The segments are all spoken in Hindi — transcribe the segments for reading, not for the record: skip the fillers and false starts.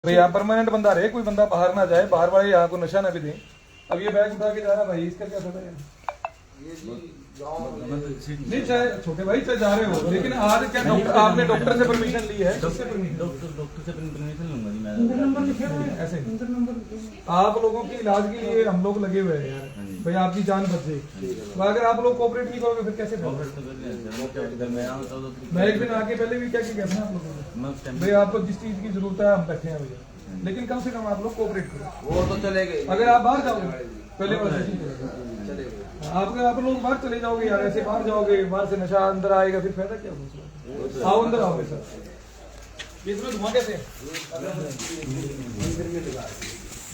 भाई यहाँ परमानेंट बंदा रहे, कोई बंदा बाहर ना जाए, बाहर वाले यहाँ को नशा ना भी दें। अब ये बैग उठा के जा रहा भाई, इसका क्या फायदा है? नहीं चाहे छोटे भाई चाहे जा रहे हो, लेकिन आज क्या डॉक्टर आपने डॉक्टर से परमिशन ली है? डॉक्टर से परमिशन लूंगा जी मैं। नंबर लिखे हुए हैं ऐसे आप लोगों के इलाज के लिए हम लोग लगे हुए हैं यार, भाई आपकी जान बचे। तो अगर आप लोग कोऑपरेट नहीं करोगे फिर कैसे? मैं एक दिन आके पहले भी क्या कहना आप लोगों को, भाई आपको जिस चीज की जरूरत है हम बैठे हैं भैया, लेकिन कम से कम आप लोग कोऑपरेट करो। वो तो चलेगा, अगर आप बाहर जाओगे पहले आप लोग बाहर चले जाओगे यार, ऐसे बाहर जाओगे, बाहर से नशा अंदर आएगा, फिर फायदा क्या होगा? आओ अंदर आओगे सर। इसमें धुआं कैसे?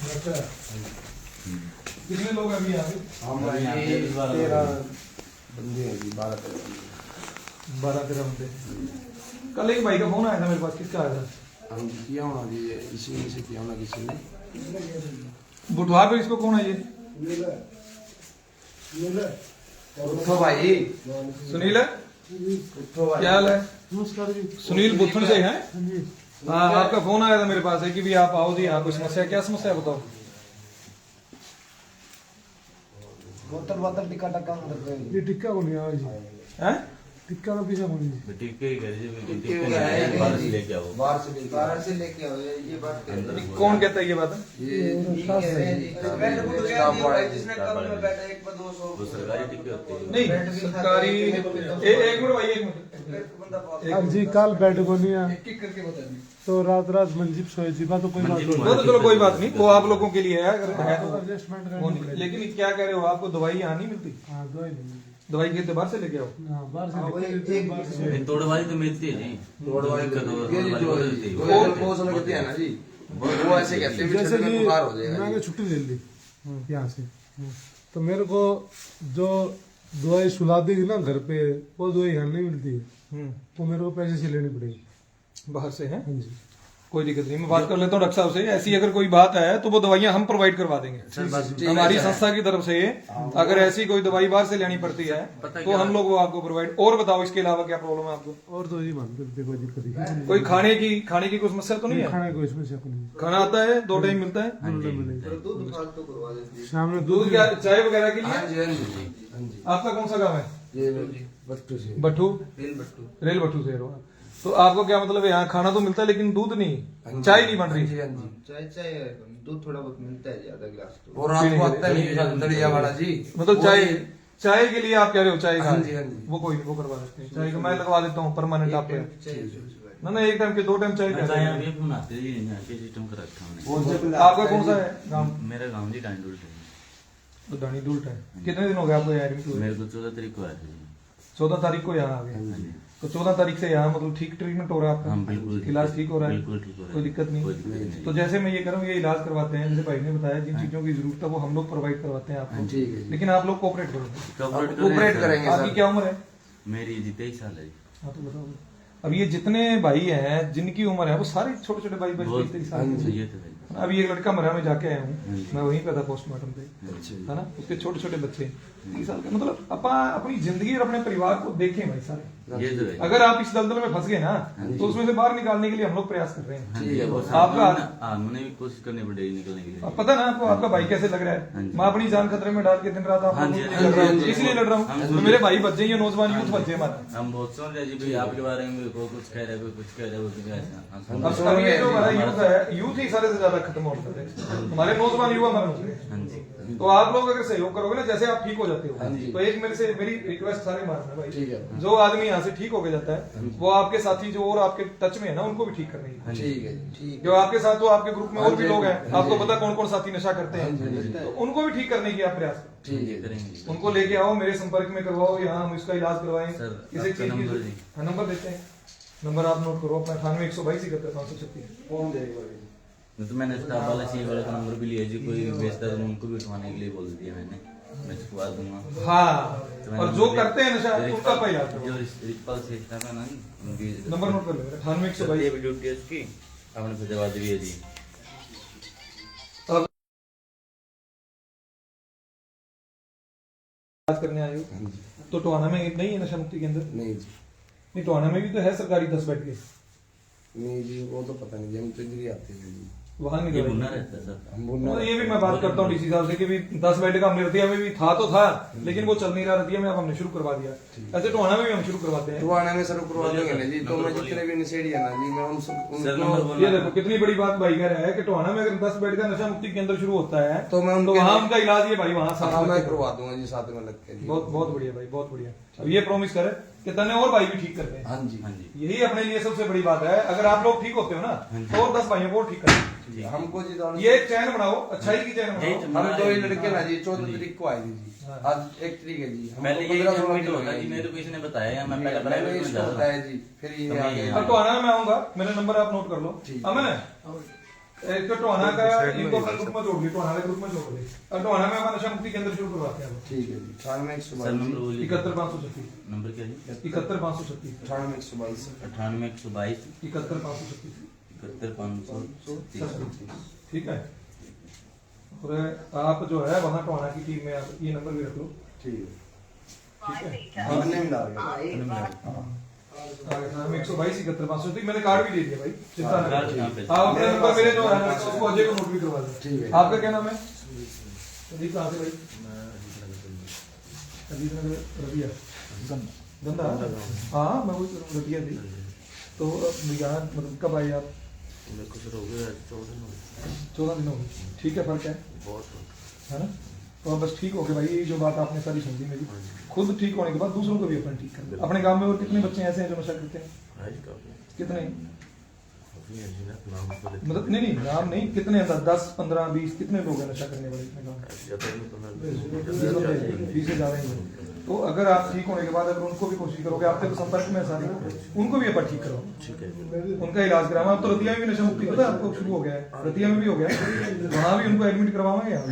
अच्छा कितने लोग अभी यहाँ पे? 12-13 बंदे। कल एक भाई का फोन आया था मेरे पास, किसका आया था? किया होना जी, इसी में से किया होना किसी ने। बुधवार पे इसको कौन है ये? उठो भाई, सुनील है? क्या हाल है? नमस्कार जी। सुनील बुथन से है? हाँ आपका फोन आया था मेरे पास है कि भी आप आओ जी, यहाँ कोई समस्या, क्या समस्या है बताओ? बोतल टिक्का टक्का ये टिक्का को नहीं आया जी हैं? टिक्का का पीछा को नहीं टिक्के ही कर जी, टिक्के बाहर से लेके आओ, बाहर से लेके आओ, ये बात कौन कहता है ये बात? वो सरकारी टिक्के होते हैं। नहीं सरकारी। एक मिनट भाई, एक मिनट अब जी कल बेड को नहीं आया एक करके बता दी। तो रात मंजीप सोए जी बात तो कोई बात वो तो चलो कोई बात नहीं, वो आप लोगों के लिए है, अगर है तो एडजस्टमेंट वो नहीं। लेकिन क्या कह रहे हो, आपको दवाई यहाँ नहीं मिलती? हाँ दवाई नहीं दवाई के बाहर से लेके आओ। हाँ बाहर से बाहर से तोड़वाली तो मिलती है जी, तोड़वाली दिक्कत वो समझ कहते हैं ना जी, वो ऐसे कहते हैं जैसे कि कि बुखार हो जाएगा। मैंने छुट्टी ले ली यहाँ से, तो मेरे को जो दवाई सुला देगी ना घर पे, वो दवाई यहाँ नहीं मिलती है, वो मेरे को पैसे से लेनी पड़ेगी बाहर से है। हाँ जी। कोई दिक्कत नहीं, मैं बात कर लेता हूँ डॉक्टर साहब से। ऐसी अगर कोई बात है तो वो दवाइयाँ हम प्रोवाइड करवा देंगे हमारी संस्था की तरफ से। अगर ऐसी कोई दवाई बाहर से लेनी पड़ती है तो हम लोग वो आपको प्रोवाइड। और बताओ इसके अलावा क्या प्रॉब्लम है आपको? और तो जी मान करते कोई दिक्कत नहीं, कोई खाने की कोई समस्या तो नहीं है? खाने को इसमें से नहीं, खाना आता है 2 टाइम मिलता है? शाम में दूध क्या चाय वगैरह के लिए? हाँ जी। आपका कौन सा गाँव है? ये बट्टू से, भट्टू? रेल भट्टू से हो। तो आपको क्या मतलब है, यहाँ खाना तो मिलता है लेकिन दूध नहीं, चाय नहीं बन रही? चाय दूध थोड़ा बहुत मिलता है, ज्यादा गिलास तो। और रात को आता नहीं दलिया वाला जी, मतलब चाय के लिए आप कह रहे हो? चाय हाँ जी। वो कोई नहीं, वो करवा सकते हैं। चाय का मैं लगवा देता हूँ परमानेंट आप पे। ना एक टाइम के 2 टाइम चाय। आपका कौन सा है गाँव? मेरा गाँव जी डांडूल है। तो दानी दूल्ट है। कितने दिन हो गए आपको यहाँ? मेरे को 14 तारीख को आया था जी। 14 तारीख को यहाँ आ गए। तो 14 तारीख से यहाँ मतलब ठीक ट्रीटमेंट हो रहा है आपका? हाँ, बिल्कुल इलाज ठीक हो रहा है? बिल्कुल ठीक हो रहा है, कोई दिक्कत नहीं। तो जैसे मैं ये कह रहा हूँ, ये इलाज करवाते हैं, जैसे भाई ने बताया जिन चीजों की जरूरत है वो हम लोग प्रोवाइड करवाते हैं आपको, लेकिन आप लोग कोऑपरेट करो। कोऑपरेट करेंगे। आपकी क्या उम्र है? मेरी जी 23 साल है जी। हाँ तो बताओ। अब ये जितने भाई हैं जिनकी उम्र है वो सारे छोटे छोटे भाई 22-23 साल के। ये तो है। अभी एक लड़का मरा, मैं जाके आया हूँ, मैं वहीं पे था पोस्टमार्टम पे, है ना? उसके छोटे छोटे बच्चे 30 साल के। मतलब अपनी जिंदगी और अपने परिवार को देखें भाई सारे। ये तो है। अगर आप इस दलदल में फंस गए ना तो उसमें से बाहर निकालने के लिए हम लोग प्रयास कर रहे हैं। आपका हमने भी कोशिश करनी पड़ेगी निकलने के लिए। अब पता ना आपको आपका भाई कैसे लग रहा है? मैं अपनी जान खतरे में डाल के दिन रात आप लोगों के लिए लड़ रहा हूँ, इसलिए लड़ रहा हूँ। तो मेरे भाई बच्चे, ये नौजवान यूथ बच्चे हमारे। हम बहुत सोच रहे जी भाई आपके बारे में, कोई कुछ कह रहा है, कोई कुछ कह रहा है, कोई ऐसा। अब ये जो हमारा यूथ है, यूथ ही सारे से ज्यादा खत्म हो रहा है, हमारे नौजवान युवा मर रहे हैं। तो आप लोग अगर सहयोग करोगे ना, जैसे आप ठीक हो जाते हो, तो एक मेरी रिक्वेस्ट सारे मारना भाई, जो आदमी यहाँ से ठीक होके जाता है वो आपके साथी जो और आपके टच में है ना उनको भी ठीक करने की। ठीक है। जो आपके साथ, तो आपके ग्रुप में और भी लोग हैं, आपको पता कौन कौन साथी नशा करते हैं, तो उनको भी ठीक करने की आप प्रयास करें। उनको लेके आओ, मेरे संपर्क में करवाओ, यहाँ हम इसका इलाज करवाएं। किसी चीज की नंबर देते हैं, नंबर आप नोट करो अपना 98-122-71-536। तो मैंने स्टाफ वाला सी वाला का नंबर भी लिया जी, कोई बेचता है तो उनको भी उठवाने के लिए बोल दिया मैंने, मैं छुपा दूंगा। हाँ, और जो करते हैं नशा उनका पहले जो रिपल से था ना उनकी नंबर नोट कर लो 98-122 ड्यूटी उसकी आपने फैजाबाद भी है जी। इलाज करने आए हो तो टोहाना में नहीं है नशा मुक्ति केंद्र? नहीं टोहाना में भी तो है सरकारी 10 बेड के। नहीं जी वो तो पता नहीं जी, हम तो इधर ही आते हैं जी। वहाँ नहीं ये दवाई। बुना रहता है सर। हम बोलना तो ये भी मैं बात करता हूँ डीसी साहब से कि भी 10 बेड का रतिया में भी था लेकिन वो चल नहीं रहा, रतिया में अब हमने शुरू करवा दिया। ऐसे टोहाना में भी हम शुरू करवाते हैं। तो आने में सर करवा देंगे ना जी। तो मैं जितने भी नशेड़ी है ना जी मैं उन सब सर नंबर उनको ये बोलना। देखो कितनी बड़ी बात भाई कह रहा है कि टोहाना में अगर 10 बेड का नशा मुक्ति केंद्र शुरू होता है तो मैं उनके- वहाँ उनका इलाज ये भाई वहाँ हाँ साथ मैं में करवा दूंगा जी साथ में लग के जी। बहुत बहुत बढ़िया भाई, बहुत बढ़िया। अब ये प्रॉमिस करे कि तने और भाई भी ठीक करते हैं। हाँ जी हाँ जी यही अपने लिए सबसे बड़ी बात है। अगर आप लोग ठीक होते हो ना तो और 10 भाइयों को और ठीक करें। हमको जी तो ये एक चैन बनाओ, अच्छाई की चैन यही बनाओ। तो हम 2 ही लड़के ना जी 14 तारीख को आए थे जी। हाँ। आज 1 तारीख है जी। हम पहले तो यही 15-16 एडमिट दिन हो होता गए जी, जी। मेरे को किसी ने बताया, मैं पहले मैंने प्राइवेट में इसको जाता बताया था। जी फिर ये तो आ मैं गया। अब टोहाना में आऊंगा, मेरा नंबर आप नोट कर लो। ठीक। अमन एक तो टोहाना का इनको अपने ग्रुप में जोड़ ली, टोहाना के ग्रुप में जोड़ ली। अब टोहाना में अपन नशा मुक्ति केंद्र शुरू करवाते हैं। ठीक है जी। 98 सर नंबर बोलिए। 71,536 नंबर क्या जी? 71,536 98 98 122 71,536 71 ठीक है। और आप जो है वहाँ टोहाना की टीम में आप ये नंबर भी रख लो। ठीक है। ठीक है। हमने मिला गया। 122 71,536 मैंने कार्ड भी दे दिया भाई, चिंता ना कार्ड करो। यहाँ पे। आप अपने नंबर मेरे जो है ना उसको अजय को नोट भी करवा ठीक दें। है। आपका क्या नाम है? अजीत कहाँ से भाई? अजीत नगर रबिया गंदा। हाँ मैं वही करूँ रबिया थी। तो यहाँ मतलब कब आए आप? 14 दिन हो गए। ठीक है, फर्क है ना? तो अब बस ठीक हो गए भाई। ये जो बात आपने सारी सुन ली मेरी, खुद ठीक होने के बाद दूसरों को भी अपना ठीक कर। अपने गांव में और कितने बच्चे ऐसे हैं जो नशा करते हैं? कितने? मतलब नहीं नाम नहीं, कितने? 10 15 20 कितने लोग हैं नशा करने वाले अपने गाँव में? 20 से ज्यादा ही हैं। तो अगर आप ठीक होने के बाद अगर उनको भी कोशिश करोगे, आपके तो संपर्क में सारे उनको भी अपन ठीक करो, उनका इलाज कराओ। अब तो रतिया में भी नशा मुक्ति पता है आपको शुरू हो गया है, रतिया में भी हो गया है, वहाँ भी उनको एडमिट करवाएंगे हम,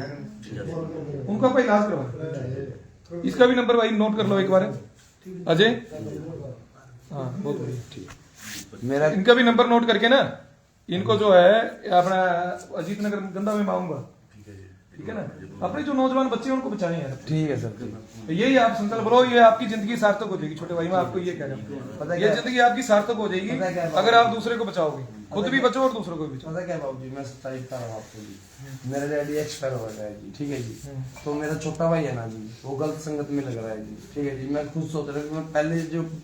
उनका अपन इलाज करवाएंगे। इसका भी नंबर भाई नोट कर लो एक बार, अजय। हाँ बहुत बढ़िया। मेरा इनका भी नंबर नोट करके ना, इनको जो है अपना अजीत नगर गंदा में आऊंगा, ठीक है ना? अपने जो नौजवान बच्चे हैं उनको बचाएं यार। ठीक है सर। तो यही आप संकल्प लो, ये आपकी जिंदगी सार्थक हो जाएगी। छोटे भाई मैं आपको ये कह रहा पता हूँ, क्या- ये जिंदगी आपकी सार्थक हो जाएगी पता क्या- अगर आप दूसरे को बचाओगे, खुद भी बचो और दूसरों को भी बचाओ। पता क्या बाबू जी, मैं सच्चाई बता रहा हूँ आपको जी। मेरा डैडी एक्सपायर हो गया है जी, ठीक है जी। तो मेरा छोटा भाई है ना जी, वो गलत संगत में लग रहा है जी, ठीक है जी। मैं खुद सोच रहा हूँ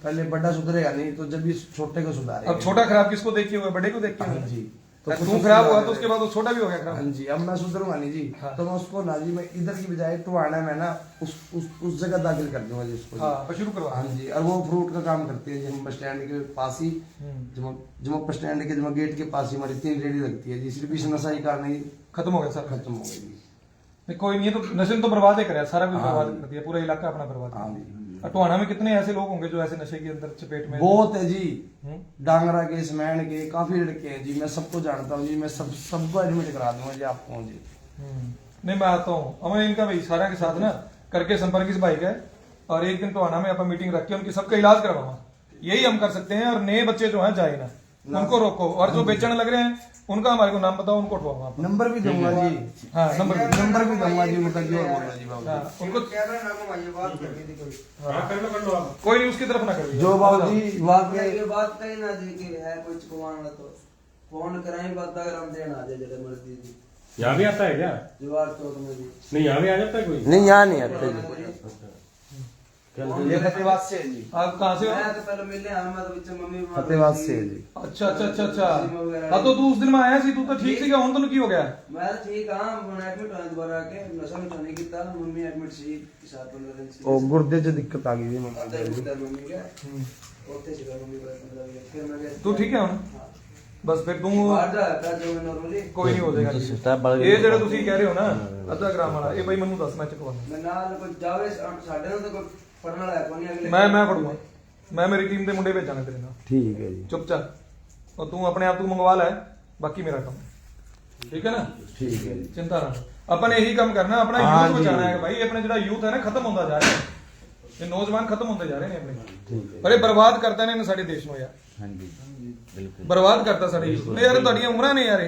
पहले बड़ा सुधरेगा नहीं तो जब भी छोटे को सुधारेगा। अब छोटा खराब किसको देख के हुआ? बड़े को देख के हुआ। हाँ जी। तो खुद तू को खराब हुआ सुधारेगा। तो उसके बाद वो छोटा भी हो गया हाँ खराब। जी। अब मैं सुधरूंगा नहीं जी, हाँ। तो मैं उसको ना जी मैं इधर की बजाय टोहाना में ना उस जगह दाखिल कर दूंगा जी उसको जी। हाँ बस शुरू करवा। हाँ जी। और वो फ्रूट का काम करती है जी, हम बस स्टैंड के पास ही जब बस स्टैंड के जब गेट के पास ही हमारी 3 रेडी लगती है जी। सिर्फ इस नशा ही कारण ही खत्म हो गया सर। खत्म हो गई जी। नहीं, कोई नहीं है तो नशे ने तो बर्बाद ही करा, सारा कुछ हाँ। बर्बाद कर दिया, पूरा इलाका अपना बर्बाद हाँ कर जी। दिया। टोहाना में कितने ऐसे लोग होंगे जो ऐसे नशे के अंदर चपेट में? बहुत है जी। हम्म। डांगरा के, समैन के काफी लड़के हैं जी। मैं सबको जानता हूँ जी। मैं सबको एडमिट करा दूंगा जी आपको जी। नहीं मैं आता हूँ अमन, इनका भाई सारा के साथ ना करके संपर्क इस भाई का है, और एक दिन टोहाना में अपन मीटिंग रख के उनकी सबका इलाज करवाऊंगा। यही हम कर सकते हैं। और नए बच्चे जो हैं जाए ना, उनको रोको, और जो बेचने लग रहे हैं उनका हमारे को नाम बताओ, उनको उठवाऊंगा आप। नंबर भी दूंगा जी। हाँ नंबर भी। नंबर भी दूंगा जी उनका जी। और बोलना जी बाबू। हाँ उनको हाँ कर लो आप। कोई नहीं उसकी तरफ ना कर जो बाबू जी वहाँ के ये बात कही ना जी कि है कुछ कमाना तो फोन कराएं बात अगर हम देना आ जाए जब मर्जी जी। यहाँ भी आता है क्या? जवाहर चौक में जी। नहीं यहाँ भी आ जाता है कोई? नहीं यहाँ नहीं आते जी। ये फतेहाबाद से है जी। आप कहाँ से हो? मैं तो पहले मिलने आया, मैं तो पीछे मम्मी बीमार फतेहाबाद थी। से है जी। अच्छा अच्छा अच्छा अच्छा। हाँ तो तू उस दिन में आया सी, तू तो ठीक सी क्या? उन तो की हो गया? मैं तो ठीक हाँ, मैं एडमिट हुआ दोबारा आके नशा में नहीं किया। मम्मी एडमिट सी 7-15 दिन से। ओ गुर्दे से दिक्कत आ गई जी मम्मी आता को। है मम्मी का होते से मम्मी को मतलब फिर मैं गया। तू ठीक है ਹੁਣ? बस फिर तू बाहर जा था जो मैं नॉर्मली ਕੋਈ ਨਹੀਂ ਹੋ ਜਾਏਗਾ ਠੀਕ। ਇਹ ਜਿਹੜੇ ਤੁਸੀਂ ਕਹਿ ਰਹੇ ਹੋ ਨਾ ਅੱਧਾ ਗ੍ਰਾਮ ਵਾਲਾ, ਇਹ ਬਈ ਮੈਨੂੰ ਦੱਸ ਮੈਂ ਚੁਕਵਾਉਣਾ। मैं नाल कोई जावे साढ़े ਨਾਲ तो कोई पढ़ने वाला है कोई नहीं अगले ਮੈਂ ਫੜੂਗਾ, ਮੈਂ ਮੇਰੀ ਟੀਮ ਦੇ ਮੁੰਡੇ ਭੇਜਾਂਗਾ ਤੇਰੇ ਨਾਲ। ठीक है जी। ਚੁੱਪਚਾਪ और तू अपने आप तू मंगवा ले, बाकी मेरा काम है। ठीक है ना? ठीक है जी। चिंता ना अपन यही काम करना, अपना हाँ यूथ जी। बचाना है भाई। अपने जो यूथ है ना खत्म होता जा रहा है, ये नौजवान खत्म होते जा रहे हैं अपने, ठीक है। पर ये बर्बाद करते ने साडे देश ਨੂੰ यार। हाँ जी बिल्कुल बर्बाद करता सारी नहीं यार ਤੁਹਾਡੀਆਂ ਉਮਰਾਂ ਨੇ यार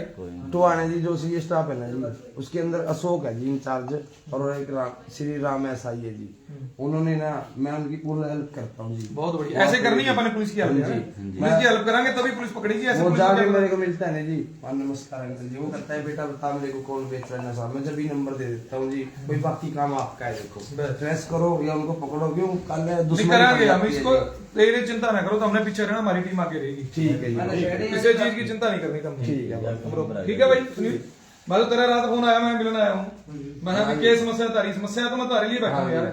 तो आने जी जो सी स्टाफ है ना जी उसके अंदर अशोक है जी इंचार्ज और एक श्री राम एसआई है जी उन्होंने ना मैं उनकी पूरी हेल्प करता हूँ जी बहुत बढ़िया ऐसे करनी है अपन पुलिस की हेल्प यार पुलिस की हेल्प करांगे तभी पुलिस पकड़ेगी ऐसे वो पुलिस जाके क्या मेरे को मिलता है ना जी हाँ नमस्कार अंकल जी वो कहता है बेटा बता मेरे को कौन बेच रहा है नशा मैं जब भी नंबर दे देता हूँ जी कोई बाकी काम आपका है देखो ट्रेस करो या उनको पकड़ो क्यों कल नहीं दुश्मनी करांगे पड़ हम जाती है इसको जी। तेरे चिंता ना करो तो हमने पीछे रहना हमारी टीम आगे रहेगी ठीक है जी किसी चीज की चिंता नहीं करनी तुमने ठीक है ठीक है भाई सुनील मैं तो तेरा रात फोन आया मैं मिलने आया हूँ मैं कहा क्या समस्या है तारी समस्या है तो मैं तुम्हारे लिए बैठा हूँ यार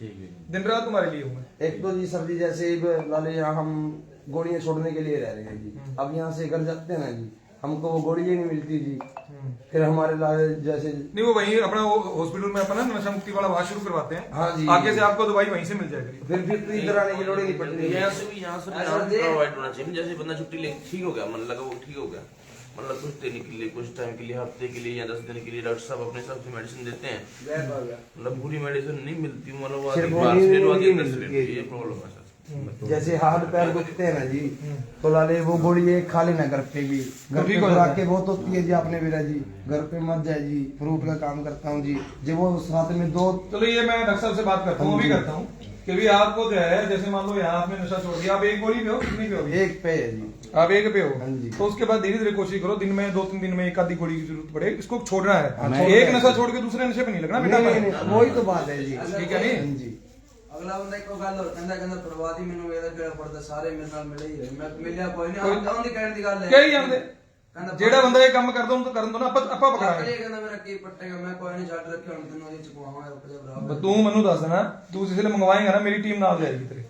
ठीक है दिन रात तुम्हारे लिए हूँ मैं एक तो जी सर जी जैसे लाले यहाँ हम गोलियां छोड़ने के लिए रह रहे हैं जी अब यहाँ से घर जाते हैं ना जी हमको वो गोली ही नहीं मिलती जी फिर हमारे लाले जैसे नहीं वो वहीं अपना हॉस्पिटल में अपना नशा मुक्ति वाला वाश शुरू करवाते हैं हाँ जी। आगे से आपको दवाई वहीं से मिल जाएगी फिर तो इधर आने की लोड़ ही नहीं पड़ती यहाँ से भी प्रोवाइड होना चाहिए जैसे बंदा छुट्टी ले ठीक हो गया मन लगा वो ठीक हो गया मतलब कुछ दिन के लिए कुछ टाइम के लिए हफ्ते के लिए या 10 दिन के लिए डॉक्टर साहब अपने हिसाब से मेडिसिन देते हैं मतलब पूरी मेडिसिन नहीं मिलती मतलब वो सिर्फ आदमी वो बाहर से ले लो, नहीं आदमी अंदर से मिलती ले है। लो, ये प्रॉब्लम है सर जैसे हाथ पैर दुखते हैं ना जी तो लाले वो गोली एक खा लेना घर पे भी घर पे खुराक के बहुत होती है जी आपने भी जी घर पे मत जाए जी फ्रूट का काम करता हूँ जी जब वो साथ में दो चलो ये मैं डॉक्टर साहब से बात करता हूँ वो भी करता हूँ कि भी आपको जो है जैसे मान लो यहाँ आपने नशा छोड़ दिया आप एक गोली पे हो कितनी पे हो अभी? एक पे है जी आप एक पे हो हाँ जी। तो उसके बाद धीरे धीरे कोशिश करो दिन में 2-3 दिन में एक आधी गोली की जरूरत पड़े इसको छोड़ना है छोड़ना एक है। नशा छोड़ के दूसरे नशे पे नहीं लगना बेटा नहीं, नहीं, वही तो बात है जी ठीक है नहीं? हाँ जी ਅਗਲਾ ਬੰਦਾ ਇੱਕੋ ਗੱਲ ਕਹਿੰਦਾ ਕਹਿੰਦਾ ਪਰਵਾਦੀ ਮੈਨੂੰ ਇਹਦਾ ਕਿਹੜਾ ਪੜਦਾ ਸਾਰੇ ਮੇਰੇ ਨਾਲ ਮਿਲੇ ਹੀ ਰਹੇ ਮੈਂ ਮਿਲਿਆ ਕੋਈ ਨਹੀਂ ਆਉਂਦੀ ਕਹਿਣ ਦੀ ਗੱਲ ਹੈ ਕਹੀ ਜਾਂਦੇ ਜਿਹੜਾ ਬੰਦਾ ਇਹ ਕੰਮ ਕਰਦਾ ਉਹਨੂੰ ਤਾਂ ਕਰਨ ਦੋ ਨਾ ਆਪਾਂ ਪਕੜਾਂਗੇ ਪਕੜਾਂਗੇ ਕਹਿੰਦਾ ਮੇਰਾ ਕੀ ਪੱਟੇਗਾ ਮੈਂ ਕੋਈ ਨਹੀਂ ਛੱਡ ਰੱਖਿਆ ਹੁਣ ਤੈਨੂੰ ਇਹ ਚੁਕਵਾਵਾਂਗਾ ਰੁਕ ਜਾ ਭਰਾ ਤੂੰ ਮੈਨੂੰ ਦੱਸ ਦੇਣਾ ਤੂੰ ਜਿਸ ਵੇਲੇ ਮੰਗਵਾਏਗਾ ਨਾ ਮੇਰੀ ਟੀਮ ਨਾਲ ਜਾਏਗੀ ਤੇਰੇ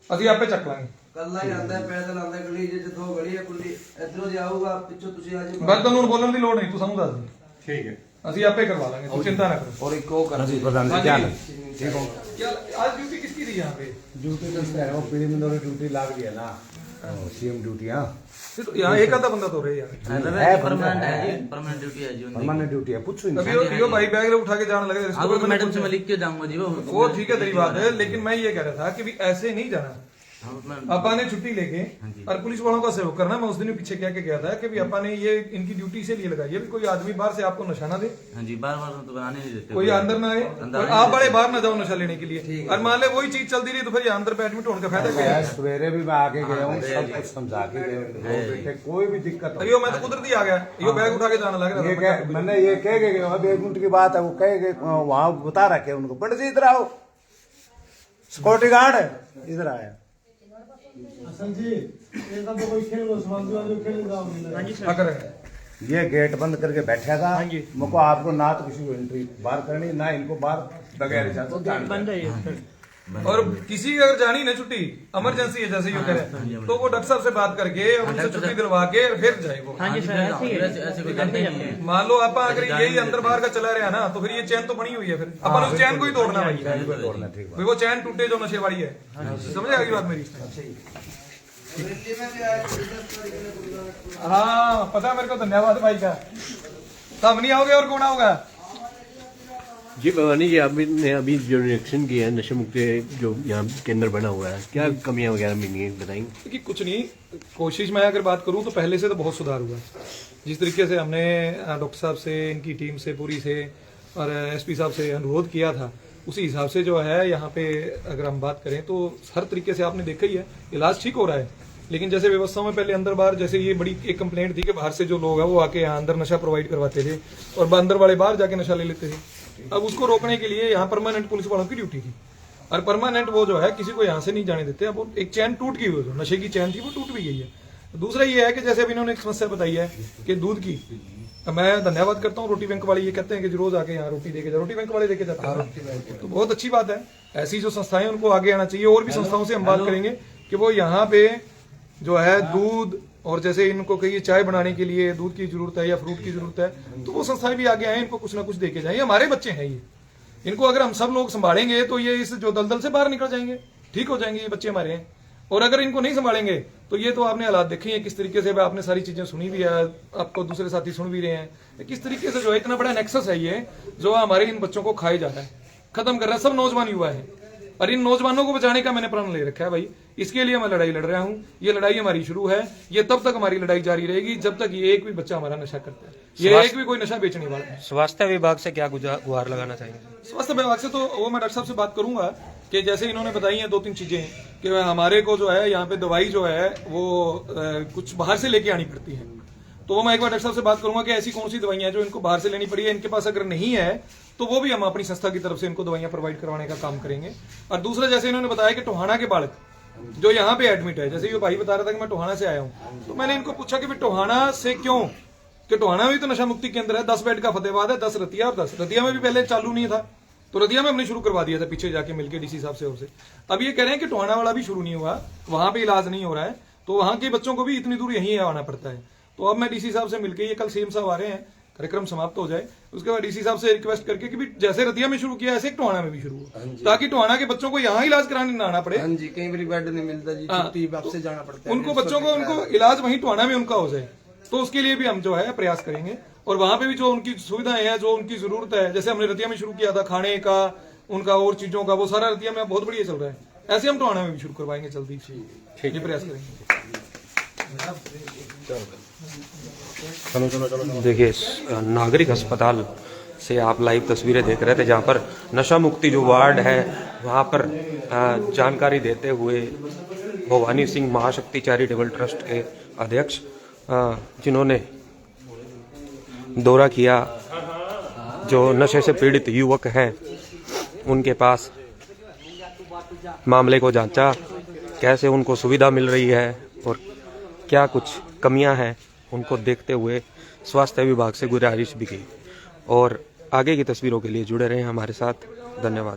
ਅਸੀਂ ਆਪੇ ਚੱਕ ਲਾਂਗੇ ਕੱਲਾ ਹੀ ਆਂਦਾ ਪੈਦਲ ਆਂਦਾ ਗਲੀ ਜੇ ਦੋ ਗਲੀ ਹੈ ਕੁੱਲੀ ਇਧਰੋਂ ਜੇ ਆਊਗਾ ਪਿੱਛੋਂ ਤੁਸੀਂ ਆ ਜੇ ਬਸ ਤੁਹਾਨੂੰ ਬੋਲਣ ਦੀ ਲੋੜ ਨਹੀਂ ਤੂੰ ਸਾਨੂੰ ਦੱਸ ਦੇ ਠੀਕ ਹੈ ਅਸੀਂ ਆਪੇ करवा लांगे तू चिंता ना करो और एक को कर जी प्रधान हाँ जी क्या जी। ठीक हो क्या आज ड्यूटी किसकी थी यहाँ पे ड्यूटी तो है वो पीढ़ी में दोनों ड्यूटी लाग गया ना सीएम ड्यूटी हाँ फिर तो यहाँ एक आधा बंदा तो रहे यार परमानेंट है जी परमानेंट ड्यूटी है जी उनकी। परमानेंट ड्यूटी है पूछो इनसे। अभी यो भाई बैग उठा के जाने लगे अब वो मैडम से मैं लिख के जाऊंगा जी वो ठीक है तेरी बात है लेकिन मैं ये कह रहा था कि भी ऐसे नहीं जाना हाँ, मैं- अपा ने छुट्टी लेके और पुलिस वालों का सहयोग करना मैं उस दिन भी पीछे क्या गया था कि भी अपा ने ये इनकी ड्यूटी से लिए लगाई है भी कोई आदमी बाहर से आपको नशा ना दे हाँ जी बार बार तो बनाने नहीं देते कोई अंदर ना आए और आप बड़े बाहर ना जाओ नशा लेने के लिए और मान ले वही चीज चलती रही तो फिर यहाँ अंदर पे एडमिट होने का फायदा क्या है सवेरे भी मैं आके गया हूँ सब कुछ समझा के गया हूँ बेटे कोई भी दिक्कत यो मैं तो कुदरती आ गया यो बैग उठा के जाने लग ये रहा कह मैंने ये कह के गया अब 1 मिनट की बात है वो कह के वहाँ बता रखे उनको पंडित जी इधर आओ सिक्योरिटी गार्ड इधर आया जी एक तो कोई खेल लो समाज वाले खेल जाओ था अगर ये गेट बंद करके बैठा था मुझको आपको ना तो किसी को एंट्री बाहर करनी ना इनको बाहर बगैर इजाजत बंद है और किसी की अगर जानी ना छुट्टी इमरजेंसी है जैसे यो कह रहे हैं तो वो डॉक्टर साहब से बात करके उनसे छुट्टी दिलवा के फिर जाए वो हाँ जी सर ऐसे कोई करते नहीं है मान लो आप अगर यही अंदर बाहर का चला रहा ना तो फिर ये चैन तो बनी हुई है फिर अपन उस चैन को ही तोड़ना भाई तोड़ना ठीक भाई वो चैन टूटे जो नशे वाली है समझे आगे बात मेरी दिल्ली में भी आए थे, इधर तो इधर हाँ पता है मेरे को धन्यवाद भाई का तब नहीं आओगे और कौन आओगा जी भवानी जी अभी जो निरीक्षण किया है नशा मुक्त जो यहाँ केंद्र बना हुआ है क्या कमियां वगैरह मिली हैं बताएंगे कि कुछ नहीं कोशिश में अगर बात करूं तो पहले से तो बहुत सुधार हुआ जिस तरीके से हमने डॉक्टर साहब से इनकी टीम से पूरी से और एसपी साहब से अनुरोध किया था उसी हिसाब से जो है यहाँ पे अगर हम बात करें तो हर तरीके से आपने देखा ही है इलाज ठीक हो रहा है लेकिन जैसे व्यवस्थाओं में पहले अंदर बाहर जैसे ये बड़ी एक कंप्लेंट थी कि बाहर से जो लोग हैं वो आके यहाँ अंदर नशा प्रोवाइड करवाते थे और अंदर वाले बाहर जाके नशा ले लेते थे अब उसको रोकने के लिए यहाँ परमानेंट पुलिस वालों की ड्यूटी थी और परमानेंट वो जो है किसी को यहाँ से नहीं जाने देते अब वो एक चैन टूट गई जो नशे की चैन थी वो टूट भी गई है दूसरा ये है कि जैसे अभी इन्होंने एक समस्या बताई है कि दूध की मैं धन्यवाद करता हूँ रोटी बैंक वाले ये कहते हैं कि रोज आके यहाँ रोटी देके जा रोटी बैंक वाले देके जाते हैं तो बहुत अच्छी बात है ऐसी जो संस्थाएं उनको आगे आना चाहिए और भी संस्थाओं से हम बात करेंगे कि वो यहाँ पे जो है दूध और जैसे इनको कहीं चाय बनाने के लिए दूध की जरूरत है या फ्रूट की जरूरत है तो वो संस्थाएं भी आगे आए इनको कुछ ना कुछ देके जाए हमारे बच्चे हैं ये इनको अगर हम सब लोग संभालेंगे तो ये इस जो दलदल से बाहर निकल जाएंगे ठीक हो जाएंगे ये बच्चे हमारे हैं और अगर इनको नहीं संभालेंगे तो ये तो आपने हालात देखे हैं किस तरीके से आपने सारी चीजें सुनी भी है आपको दूसरे साथी सुन भी रहे हैं किस तरीके से जो है इतना बड़ा नेक्सस है ये जो हमारे इन बच्चों को खाए जा रहा है खत्म कर रहा है सब नौजवान युवा है और इन नौजवानों को बचाने का मैंने प्रण ले रखा है भाई। इसके लिए मैं लड़ाई लड़ रहा हूँ। ये लड़ाई हमारी शुरू है, ये तब तक हमारी लड़ाई जारी रहेगी जब तक ये एक भी बच्चा हमारा नशा करता है, ये एक भी कोई नशा बेचने वाला है। स्वास्थ्य विभाग से क्या गुहार लगाना चाहेंगे? स्वास्थ्य विभाग से तो वो मैं डॉक्टर साहब से बात करूंगा कि जैसे इन्होंने बताई हैं 2-3 चीजें कि हमारे को जो है यहाँ पे दवाई जो है वो कुछ बाहर से लेके आनी पड़ती है, तो वो मैं एक बार डॉक्टर साहब से बात करूंगा कि ऐसी कौन सी दवाइयां जो इनको बाहर से लेनी पड़ी है, इनके पास अगर नहीं है तो वो भी हम अपनी संस्था की तरफ से इनको दवाइयां प्रोवाइड करवाने का काम करेंगे। और दूसरा, जैसे इन्होंने बताया कि टोहाना के बालक जो यहाँ पे एडमिट है, जैसे ये भाई बता रहा था कि मैं टोहाना से आया हूँ, तो मैंने इनको पूछा कि टोहाना से क्यों, कि टोहाना में भी तो नशा मुक्ति केंद्र है, 10 बेड का फतेहाबाद है, 10 रतिया और 10 रतिया में भी पहले चालू नहीं था, तो रतिया में हमने शुरू करवा दिया था पीछे जाके मिलकर डीसी साहब से और से। अब ये कह रहे हैं कि टोहाना वाला भी शुरू नहीं हुआ, वहां पे इलाज नहीं हो रहा है, तो वहां के बच्चों को भी इतनी दूर यहीं आना पड़ता है। तो अब मैं डीसी साहब से मिलकर, ये कल सीएम साहब आ रहे हैं, कार्यक्रम समाप्त हो जाए उसके बाद डीसी साहब से रिक्वेस्ट करके कि जैसे रतिया में शुरू किया ऐसे टोहाना में भी शुरू हो, ताकि टोहाना के बच्चों को यहाँ इलाज कराने ना आना पड़े। हाँ जी, कई बार बेड नहीं मिलता जी, छुट्टी वापस जाना पड़ता है, उनको बच्चों को उनको इलाज वहीं टोहाना में उनका हो जाए, तो उसके लिए भी हम जो है प्रयास करेंगे। और वहां पे भी जो उनकी सुविधाएं हैं, जो उनकी जरूरत है, जैसे हमने रतिया में शुरू किया था खाने का, उनका और चीजों का, वो सारा रतिया में बहुत बढ़िया चल रहा है, ऐसे हम टोहाना में भी शुरू करवाएंगे जल्दी, ये प्रयास करेंगे। देखिए, नागरिक अस्पताल से आप लाइव तस्वीरें देख रहे थे, जहां पर नशा मुक्ति जो वार्ड है वहां पर जानकारी देते हुए भवानी सिंह महाशक्ति चैरिटेबल ट्रस्ट के अध्यक्ष जिन्होंने दौरा किया, जो नशे से पीड़ित युवक हैं उनके पास मामले को जांचा, कैसे उनको सुविधा मिल रही है और क्या कुछ कमियां हैं, उनको देखते हुए स्वास्थ्य विभाग से गुजारिश भी की। और आगे की तस्वीरों के लिए जुड़े रहें हमारे साथ। धन्यवाद।